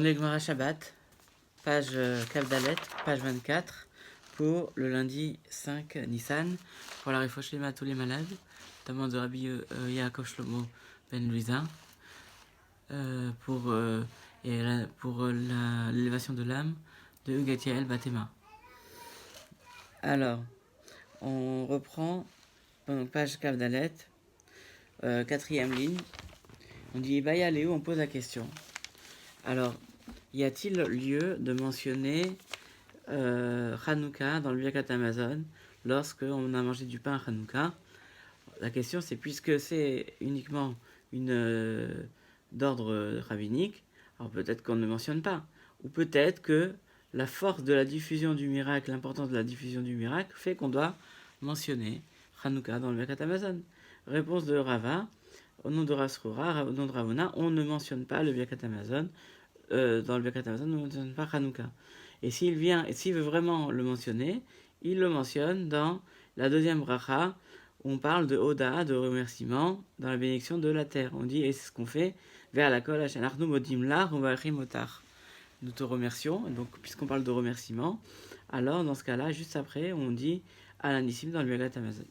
Prenez Gemara Shabbat, page Kavdalet, page 24, pour le lundi 5 Nissan, pour la Refoua Shlema à tous les malades, notamment de Rabbi Yaakov Shlomo Ben Luisa, pour l'élévation de l'âme de Ugatiel Batema. Alors, on reprend page Kavdalet, quatrième ligne. On dit Baya Léo, on pose la question. Alors, y a-t-il lieu de mentionner Hanouka dans le Birkat Amazon lorsqu'on a mangé du pain à Hanouka? La question c'est, puisque c'est uniquement une d'ordre rabbinique, alors peut-être qu'on ne mentionne pas. Ou peut-être que la force de la diffusion du miracle, l'importance de la diffusion du miracle fait qu'on doit mentionner Hanouka dans le Birkat Amazon. Réponse de Rava, au nom de Rasroura, au nom de Ravuna, on ne mentionne pas le Birkat Amazon. Dans le Birkat Amazon, on ne mentionne pas Hanouka. Et s'il veut vraiment le mentionner, il le mentionne dans la deuxième bracha, où on parle de Oda, de remerciement, dans la bénédiction de la terre. On dit, et c'est ce qu'on fait, vers la kol Hachanarnu modim lar, on va otar. Nous te remercions, donc puisqu'on parle de remerciement, alors dans ce cas-là, juste après, on dit Alanissim dans le Birkat Amazon.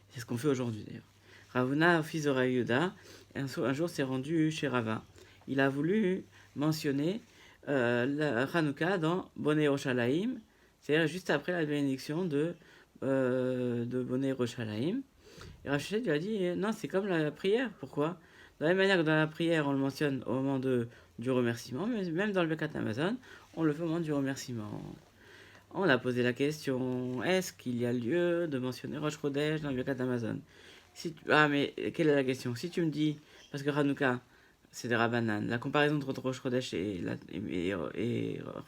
C'est ce qu'on fait aujourd'hui d'ailleurs. Ravuna, fils de Rav Yehuda, un jour s'est rendu chez Rava. Il a voulu mentionner la Hanouka dans Bonei Roshalaim, c'est-à-dire juste après la bénédiction de Bonei Roshalaim. Et Rav Sheshet lui a dit non, c'est comme la prière. Pourquoi? De la même manière que dans la prière, on le mentionne au moment du remerciement, mais même dans le Birkat Amazon, on le fait au moment du remerciement. On a posé la question, est-ce qu'il y a lieu de mentionner Rosh Chodesh dans le Birkat Amazon? Mais quelle est la question? Si tu me dis, parce que Hanouka, c'est des Rabbanan, la comparaison entre Rosh Chodesh et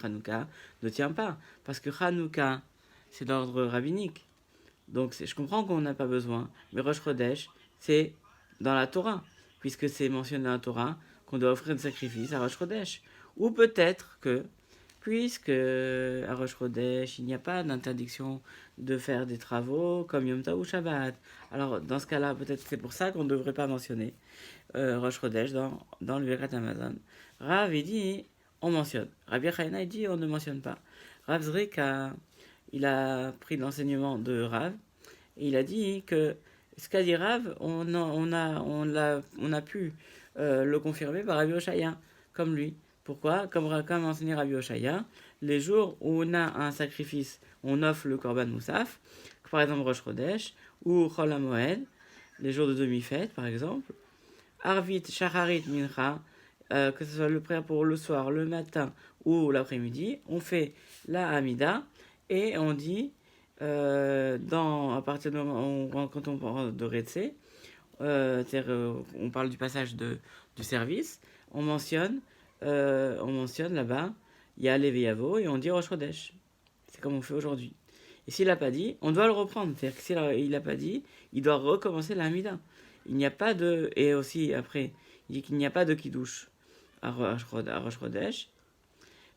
Hanouka ne tient pas. Parce que Hanouka, c'est d'ordre rabbinique. Donc je comprends qu'on n'a pas besoin. Mais Rosh Chodesh, c'est dans la Torah, puisque c'est mentionné dans la Torah qu'on doit offrir des sacrifices à Rosh Chodesh. Ou peut-être que, puisque à Rosh Chodesh, il n'y a pas d'interdiction de faire des travaux comme Yom Tov ou Shabbat. Alors dans ce cas-là, peut-être c'est pour ça qu'on ne devrait pas mentionner Rosh Chodesh dans le Birkat Amazon. Rav, il dit, on mentionne. Rabbi Chaina, il dit, on ne mentionne pas. Rav Zrik, il a pris l'enseignement de Rav, et il a dit que ce qu'a dit Rav, on a pu le confirmer par Rabbi Oshaya, comme lui. Pourquoi? Comme enseigné Rabbi Oshaya, les jours où on a un sacrifice, on offre le Korban Moussaf, par exemple Rosh Chodesh, ou Chol HaMoed, les jours de demi-fête par exemple, Arvit, Shacharit, Mincha, que ce soit le prière pour le soir, le matin ou l'après-midi, on fait la Hamida et on dit, à partir du moment quand on parle de Retsé, c'est-à-dire on parle du passage du service, on mentionne là-bas, il y a Leveyavo et on dit Rosh Chodesh. C'est comme on fait aujourd'hui. Et s'il n'a pas dit, on doit le reprendre. C'est-à-dire que s'il n'a pas dit, il doit recommencer la Hamida. Il n'y a pas de... Et aussi, après, il dit qu'il n'y a pas de Kiddush à Rosh Chodesh.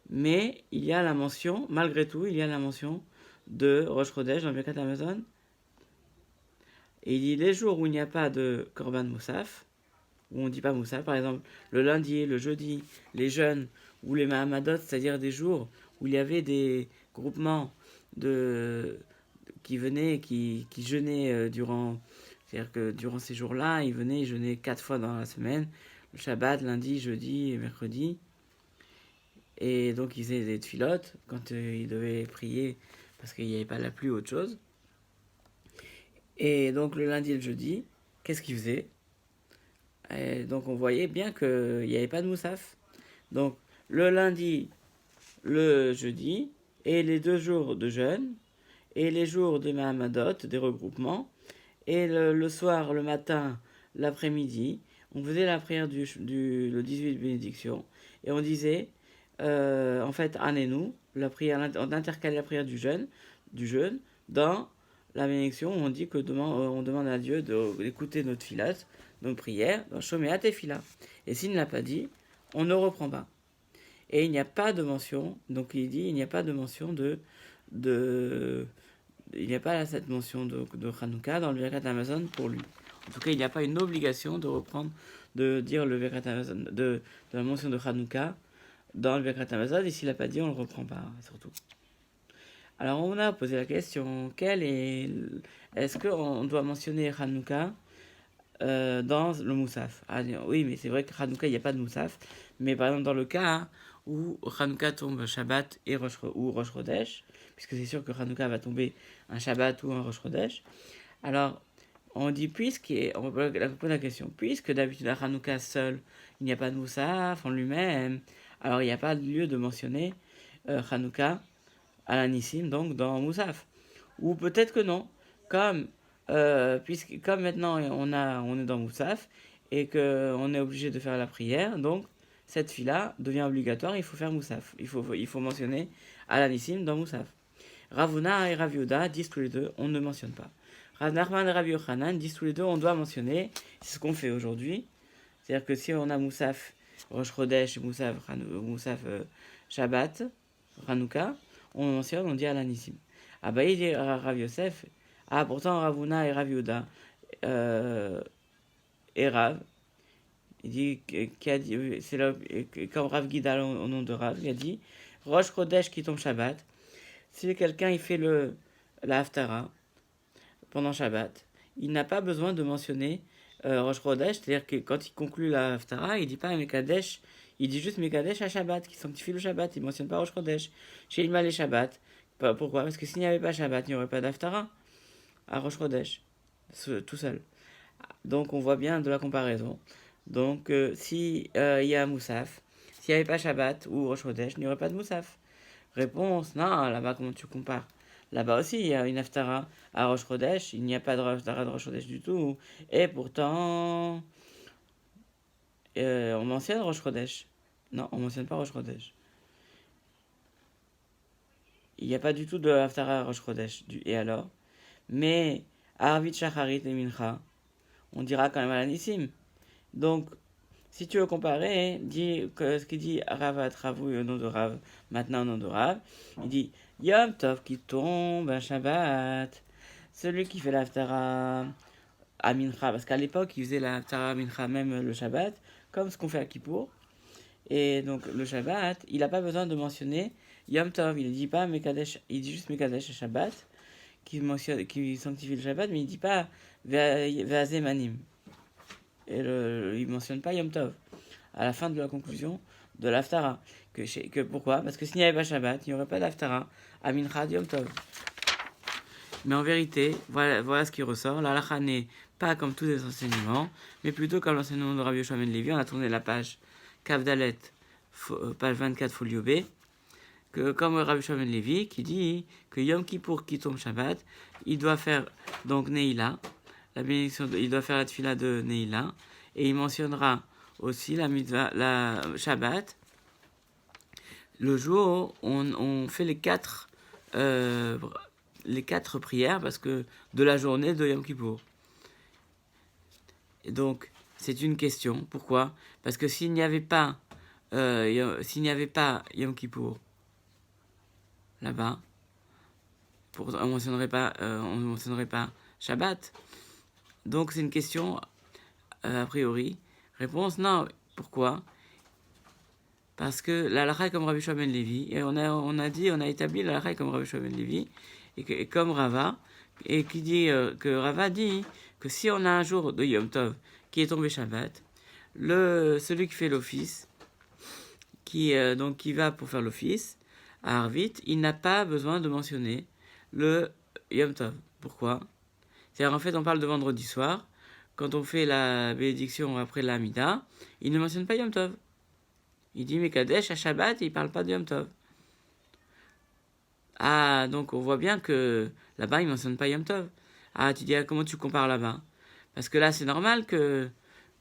Mais il y a la mention, malgré tout, il y a la mention de Rosh Chodesh dans le Birkat Amazon. Et il dit les jours où il n'y a pas de Korban Moussaf, où on ne dit pas Moussaf, par exemple le lundi, le jeudi, les jeûnes, ou les Mahamadot, c'est-à-dire des jours où il y avait des groupements qui venaient, qui jeûnaient durant... C'est-à-dire que durant ces jours-là, ils jeûnaient 4 fois dans la semaine, le Shabbat, lundi, jeudi et mercredi. Et donc ils faisaient des tfilotes quand ils devaient prier parce qu'il n'y avait pas la pluie ou autre chose. Et donc le lundi et le jeudi, qu'est-ce qu'ils faisaient? Et donc on voyait bien qu'il n'y avait pas de moussaf. Donc le lundi, le jeudi, et les 2 jours de jeûne, et les jours de Mahamadot, des regroupements, et le soir, le matin, l'après-midi, on faisait la prière le 18 bénédiction, et on disait, en fait, Anénou, on intercalait la prière du jeûne dans la bénédiction où on dit que on demande à Dieu d'écouter notre filat, nos prières, dans Shoméat et Fila. Et s'il ne l'a pas dit, on ne reprend pas. Et il n'y a pas de mention, donc il dit, il n'y a pas de mention il n'y a pas cette mention de Hanouka dans le Birkat Amazon pour lui. En tout cas, il n'y a pas une obligation de reprendre, de dire le Birkat Amazon, de la mention de Hanouka dans le Birkat Hamazon, et s'il n'a pas dit, on ne le reprend pas, surtout. Alors, on a posé la question, est-ce qu'on doit mentionner Hanouka dans le Moussaf? Oui, mais c'est vrai que Hanouka, il n'y a pas de Moussaf. Mais par exemple, dans le cas où Hanouka tombe Shabbat ou Rosh Chodesh, puisque c'est sûr que Hanouka va tomber un Shabbat ou un Rosh Chodesh, alors on dit on peut poser la question, puisque d'habitude à Hanouka seul, il n'y a pas de Moussaf en lui-même, alors il n'y a pas lieu de mentionner Hanouka à la Nissim, donc dans Moussaf. Ou peut-être que non, comme comme maintenant on est dans Moussaf et qu'on est obligé de faire la prière, donc cette fille-là devient obligatoire, il faut faire Moussaf. Il faut mentionner Alanissim dans Moussaf. Ravuna et Rav Yehuda disent tous les deux, on ne mentionne pas. Rav Nachman et Rav Yochanan disent tous les deux, on doit mentionner, c'est ce qu'on fait aujourd'hui. C'est-à-dire que si on a Moussaf Rosh Chodesh, Moussaf Shabbat, Hanouka, on mentionne, on dit Alanissim. Ah bah il dit Rav Yosef, pourtant Ravuna et Rav Yehuda et Rav, il dit, c'est là, comme Rav Gidal au nom de Rav, il a dit, Rosh Chodesh qui tombe Shabbat, si quelqu'un il fait la Haftara pendant Shabbat, il n'a pas besoin de mentionner Rosh Chodesh, c'est-à-dire que quand il conclut la Haftara, il dit pas Mekadesh, il dit juste Mekadesh à Shabbat, qui sanctifie le Shabbat, il ne mentionne pas Rosh Chodesh. Chez Ilma les Shabbat, pourquoi? Parce que s'il n'y avait pas Shabbat, il n'y aurait pas d'Haftara à Rosh Chodesh, tout seul. Donc on voit bien de la comparaison. Donc si il y a Moussaf, s'il n'y avait pas Shabbat ou Rosh Chodesh, il n'y aurait pas de Moussaf. Réponse, non, là-bas comment tu compares? Là-bas aussi il y a une Haftara à Rosh Chodesh, il n'y a pas de Haftara de Rosh Chodesh du tout. Et pourtant, on mentionne Rosh Chodesh. Non, on mentionne pas Rosh Chodesh. Il n'y a pas du tout de Haftara à Rosh Chodesh. Et alors? Mais Arvit Shacharit et Mincha, on dira quand même à la Nissim. Donc, si tu veux comparer, dis ce qu'il dit Ravat Ravou au nom de Rav, maintenant au nom de Rav, il dit Yom Tov qui tombe un Shabbat, celui qui fait l'Haftara à Mincha, parce qu'à l'époque il faisait l'Haftara à Mincha même le Shabbat, comme ce qu'on fait à Kippour. Et donc le Shabbat, il n'a pas besoin de mentionner Yom Tov, il ne dit pas Mekadesh, il dit juste Mekadesh à Shabbat, qui sanctifie le Shabbat, mais il ne dit pas Ve'azemanim. Et il ne mentionne pas Yom Tov à la fin de la conclusion de l'Haftara. Pourquoi? Parce que s'il n'y avait pas Shabbat, il n'y aurait pas d'Haftara à Mincha Yom Tov. Mais en vérité, voilà ce qui ressort. La halakha n'est pas comme tous les enseignements, mais plutôt comme l'enseignement de Rabbi Yoshua ben Levi. On a tourné la page Kavdalet, page 24, folio B. Que, comme Rabbi Yoshua ben Levi qui dit que Yom Kippour qui tombe Shabbat, il doit faire donc Neila, la bénédiction, il doit faire la tefila de Neila, et il mentionnera aussi la Shabbat, le jour où on fait les quatre prières, parce que de la journée de Yom Kippour. Et donc, c'est une question. Pourquoi? Parce que s'il n'y avait pas Yom Kippour là-bas, on ne mentionnerait pas Shabbat. Donc c'est une question a priori. Réponse non. Pourquoi? Parce que la halakha est comme Rabbi Yoshua ben Levi, et on a établi la halakha comme Rabbi Yoshua ben Levi, et comme Rava, et qui dit que Rava dit que si on a un jour de Yom Tov qui est tombé Shabbat, celui qui fait l'office, qui va pour faire l'office, à Arvit, il n'a pas besoin de mentionner le Yom Tov. Pourquoi? C'est-à-dire, en fait, on parle de vendredi soir. Quand on fait la bénédiction après la Hamida, il ne mentionne pas Yom Tov. Il dit Mekadesh à Shabbat et il ne parle pas de Yom Tov. Ah, donc on voit bien que là-bas, il ne mentionne pas Yom Tov. Ah, tu dis, comment tu compares là-bas? Parce que là, c'est normal que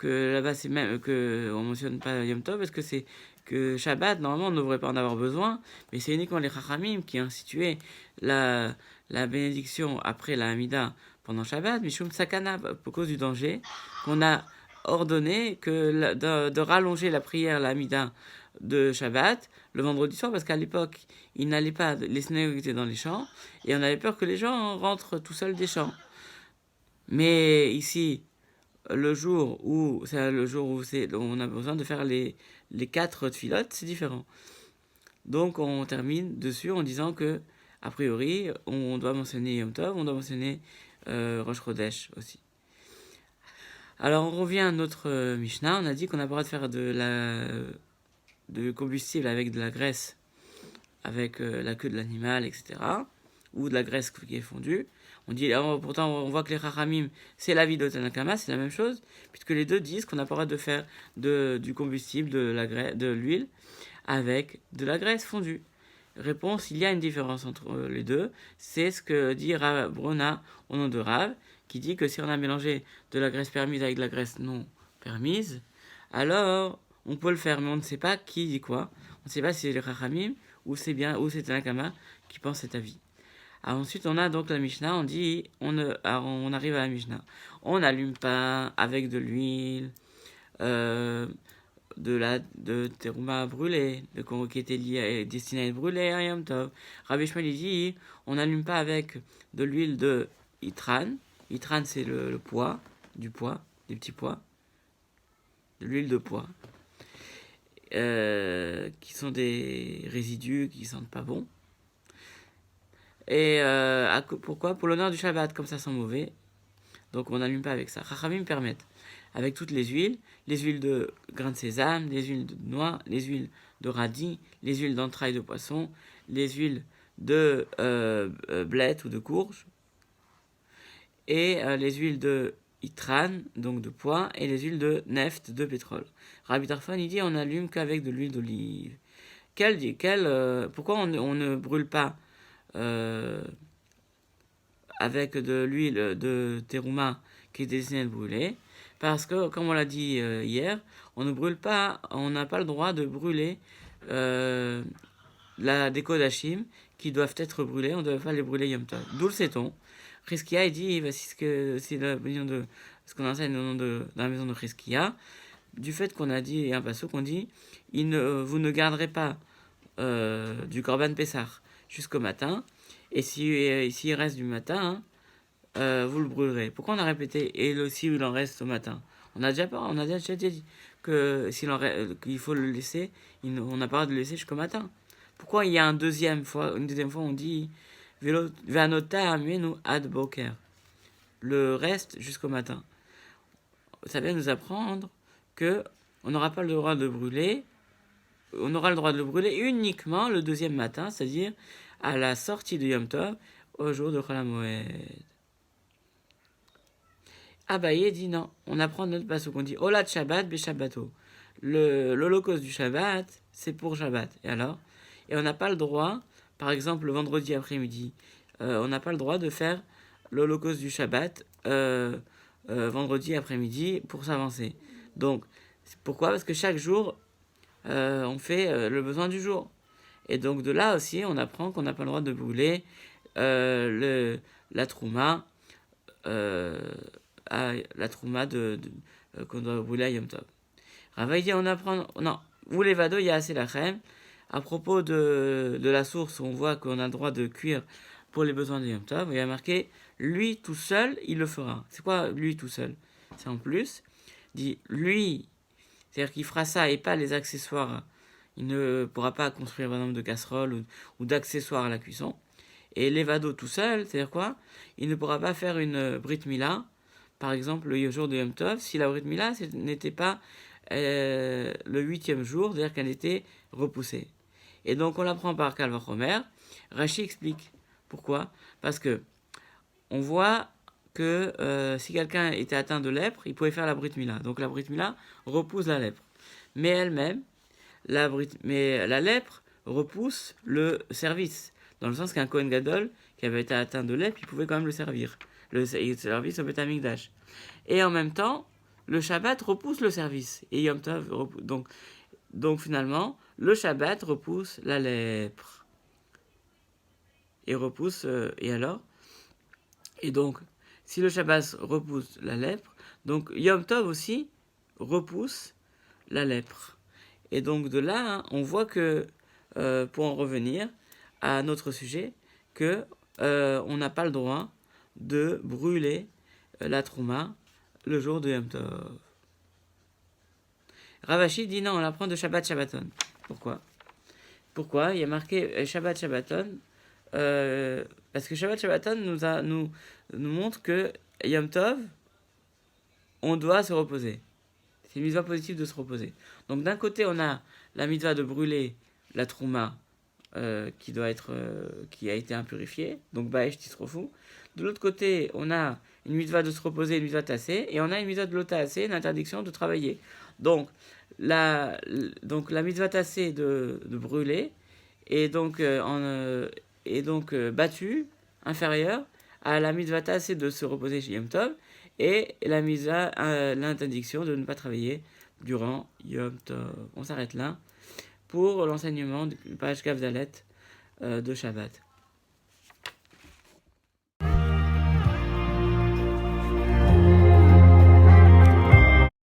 là-bas, c'est même qu'on ne mentionne pas Yom Tov, parce que c'est que Shabbat, normalement, on ne devrait pas en avoir besoin, mais c'est uniquement les Chachamim qui ont institué la bénédiction après la Hamida pendant Shabbat, Mishum Sakana, à cause du danger, qu'on a ordonné de rallonger la prière, la Hamida de Shabbat, le vendredi soir, parce qu'à l'époque, ils n'allaient pas, les synagogues étaient dans les champs, et on avait peur que les gens rentrent tout seuls des champs. Mais ici, le jour où on a besoin de faire les 4 tfilotes, c'est différent. Donc on termine dessus en disant que, a priori, on doit mentionner Yom Tov, on doit mentionner Rosh Chodesh aussi. Alors on revient à notre Mishnah, on a dit qu'on n'a pas le droit de faire de combustible avec de la graisse, avec la queue de l'animal, etc. Ou de la graisse qui est fondue. On dit, pourtant on voit que les Chachamim, c'est l'avis de Tanakama, c'est la même chose, puisque les deux disent qu'on n'a pas le droit de faire du combustible, de l'huile, avec de la graisse fondue. Réponse, il y a une différence entre les deux. C'est ce que dit Rav Brona au nom de Rav, qui dit que si on a mélangé de la graisse permise avec de la graisse non permise, alors on peut le faire, mais on ne sait pas qui dit quoi. On ne sait pas si c'est les Chachamim ou c'est Tanakama qui pense cet avis. Alors ensuite, on a donc la Mishnah, on arrive à la Mishnah. On n'allume pas avec de l'huile, de terouma brûlée, qui était destinée à être brûlée à Yom Tov. Rabbi Shmuel dit, on n'allume pas avec de l'huile de itran. Itran, c'est le pois, des petits pois, de l'huile de pois, qui sont des résidus qui sentent pas bon. Et pourquoi? Pour l'honneur du Shabbat, comme ça sent mauvais. Donc on n'allume pas avec ça. Chachamim permettent, avec toutes les huiles de grains de sésame, les huiles de noix, les huiles de radis, les huiles d'entrailles de poisson, les huiles de blettes ou de courge, et les huiles de itran, donc de pois, et les huiles de neft, de pétrole. Rabbi Tarfon, il dit on n'allume qu'avec de l'huile d'olive. Pourquoi on ne brûle pas avec de l'huile de terouma qui est destinée à être brûlée? Parce que, comme on l'a dit hier, on n'a pas le droit de brûler des kodashim qui doivent être brûlés, on ne doit pas les brûler Yom Tov. D'où le sait-on. Chizkiya, il dit, c'est l'opinion de ce qu'on enseigne au nom dans la maison de Chizkiya, du fait qu'on a dit, un passage qu'on dit, vous ne garderez pas du Korban Pessah jusqu'au matin, et s'il reste du matin, vous le brûlerez. Pourquoi on a répété et aussi il en reste au matin? On a déjà dit que qu'il faut le laisser, on n'a pas le droit de le laisser jusqu'au matin. Pourquoi il y a une deuxième fois on dit Vanota amenu ad boker, le reste jusqu'au matin? Ça vient nous apprendre que on n'aura pas le droit de brûler. On aura le droit de le brûler uniquement le deuxième matin, c'est-à-dire à la sortie de Yom Tov, au jour de Chol HaMoed. Abaye dit non, on apprend notre passage qu'on dit Olat Shabbat be Shabbato. L'holocauste du Shabbat, c'est pour Shabbat. Et alors? Et on n'a pas le droit, par exemple le vendredi après-midi, on n'a pas le droit de faire l'holocauste du Shabbat vendredi après-midi pour s'avancer. Donc, pourquoi? Parce que chaque jour, on fait le besoin du jour. Et donc de là aussi, on apprend qu'on n'a pas le droit de brûler la trouma, la trouma qu'on doit brûler à Yom Tov. Rava dit, on apprend, non, vous les vados, il y a assez la crème. À propos de la source, on voit qu'on a le droit de cuire pour les besoins de Yom Tov. Il y a marqué, lui tout seul, il le fera. C'est quoi lui tout seul? C'est en plus, dit lui, c'est-à-dire qu'il fera ça et pas les accessoires. Il ne pourra pas construire un nombre de casseroles ou d'accessoires à la cuisson. Et l'Evado tout seul, c'est-à-dire quoi? Il ne pourra pas faire une Brit Mila, par exemple le jour de Yom Tov, si la Brit Mila n'était pas le 8e jour, c'est-à-dire qu'elle était repoussée. Et donc on l'apprend par Kal Vachomer. Rashi explique. Pourquoi? Parce que on voit que si quelqu'un était atteint de lèpre, il pouvait faire la Brit Mila. Donc la Brit Mila repousse la lèpre. Mais elle-même, la lèpre repousse le service. Dans le sens qu'un Kohen Gadol qui avait été atteint de lèpre, il pouvait quand même le servir. Le service au Beth Amikdash. Et en même temps, le Shabbat repousse le service. Et Yom Tov repousse. Donc finalement, le Shabbat repousse la lèpre. Et repousse. Et alors? Et donc, si le Shabbat repousse la lèpre, donc Yom Tov aussi repousse la lèpre. Et donc de là, on voit que, pour en revenir à notre sujet, que on n'a pas le droit de brûler la trouma le jour de Yom Tov. Ravashi dit non, on l'apprend de Shabbat Shabbaton. Pourquoi? Il y a marqué Shabbat Shabbaton parce que Shabbat Shabbaton nous montre que Yom Tov, on doit se reposer. C'est une mitzvah positive de se reposer. Donc d'un côté, on a la mitzvah de brûler la trouma qui a été impurifiée, donc Baesh Tisrofu. De l'autre côté, on a une mitzvah de se reposer, une mitzvah tassée, et on a une mitzvah de l'otassé, une interdiction de travailler. Donc la mitzvah tassée de brûler est donc, battue, inférieure à la mitzvah tassée de se reposer chez Yom Tov, et la mitzvah, l'interdiction de ne pas travailler durant Yom Tov. On s'arrête là pour l'enseignement du page Kavdalet de Shabbat.